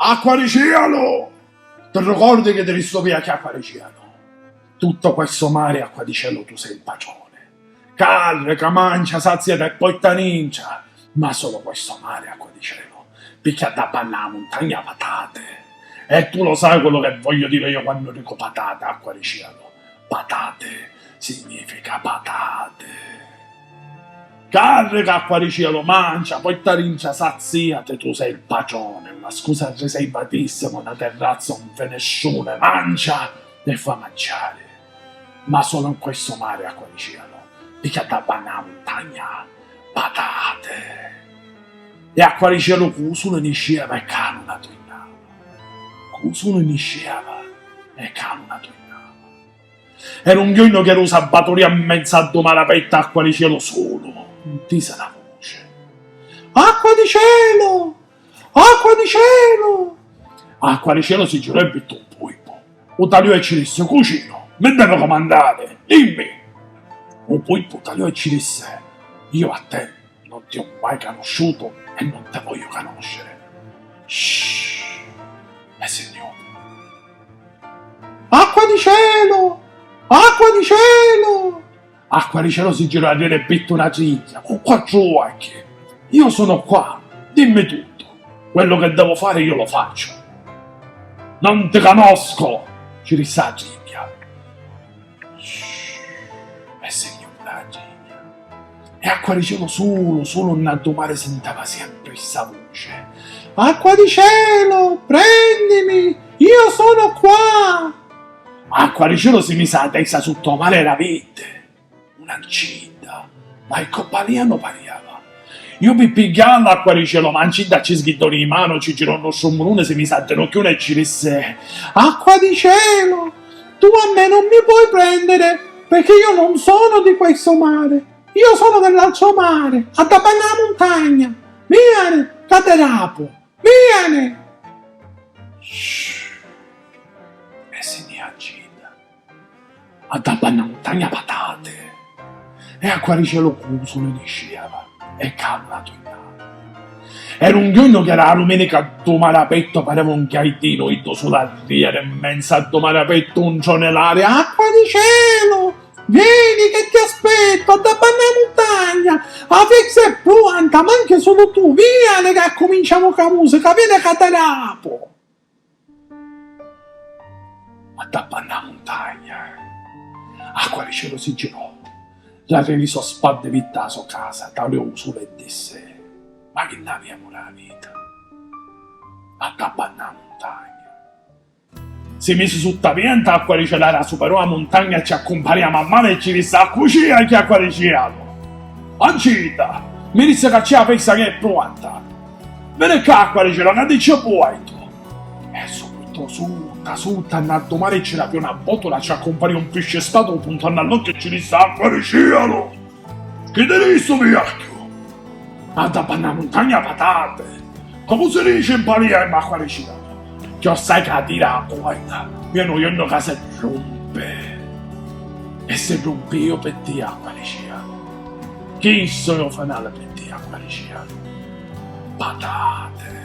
Acqua di cielo! Ti ricordi che devi stupire che acqua di cielo? Tutto questo mare acqua di cielo tu sei il pagione. Carre, mancia, saziata e poi tanincia. Ma solo questo mare acqua di cielo picchia da panna la montagna patate. E tu lo sai quello che voglio dire io quando dico patate, acqua di cielo. Patate significa patate. Carica acqua di cielo, mancia, poi tarincia, saziate, tu sei il pagione, ma scusa se sei batissimo, una terrazza, un venescione, mancia e fa mangiare. Ma solo in questo mare acqua di cielo, mica da banana montagna, patate. E acqua di cielo cusuno nisceva e canuna tuinava. Cusuno nisceva e canuna tuinava. Era un ghiogno che era un sabbatorio a mezza domare aperta acqua di cielo solo. Disse la voce. Acqua di cielo! Acqua di cielo! Acqua di cielo si girò e bittò un polpo. Un tagliò e ci disse, cucino, mi devo comandare, dimmi. Un polpo tagliò e ci disse, io a te non ti ho mai conosciuto e non te voglio conoscere. Shhh, e signore. Acqua di cielo! Acqua di cielo! Acqua di cielo si girò a dire e bitte una ciglia. Con quattro occhi. Io sono qua. Dimmi tutto. Quello che devo fare io lo faccio. Non ti conosco, ci disse la ciglia. E signore la ciglia. E acqua di cielo solo in alto mare sentava sempre questa voce. Acqua di cielo, prendimi, io sono qua. Acqua di cielo si mise la testa sotto mare e la vide. Un'ancida, ma il coppaliano pariava. Io mi pigliavo l'acqua di cielo, ma ancida ci sghiddò in mano, ci girò il nostro mulone, si mise a ginocchione e ci disse acqua di cielo, tu a me non mi puoi prendere, perché io non sono di questo mare, io sono dell'altro mare, a da la montagna, vieni, caterapo, vieni. E si ne ancida, a da la montagna patate. E acqua di cielo cuso ne nisceva e calma tornava. Era un giorno che era la domenica a domare aperto, pareva un gaitino iddo sulla riera immensa a domare aperto un cionelare. Acqua di cielo, vieni che ti aspetto, da banna montagna, a fissa e pronta, ma anche solo tu, vieni che cominciamo con la musica, vieni catarapo. Ma da banna montagna, acqua di cielo si girò. La revisò spadde vitta a sua casa, tagliò sulle e disse, ma che abbiamo la vita? A tappanna montagna. Si mise su tapienta acqua di cielo, superò la montagna e ci accompagniamo a mano e ci disse a cucina che acqua di cielo. Ancita, mi disse che c'è la pezza che è pronta. Vieni qua acqua di cielo, che dice puoi tu? E subito sutta, in alto mare c'era più una botola, ci accompagnò un pesce stato puntando all'occhio e ci disse acqua di cielo. Che te visto viacchio? Ma da panna montagna patate. Come si dice in Palermo acqua di cielo? Che sai che tira la poeta, viene io che si rompe. E se rompe io per te acqua di cielo. Chi sono finale per te acqua di cielo? Patate.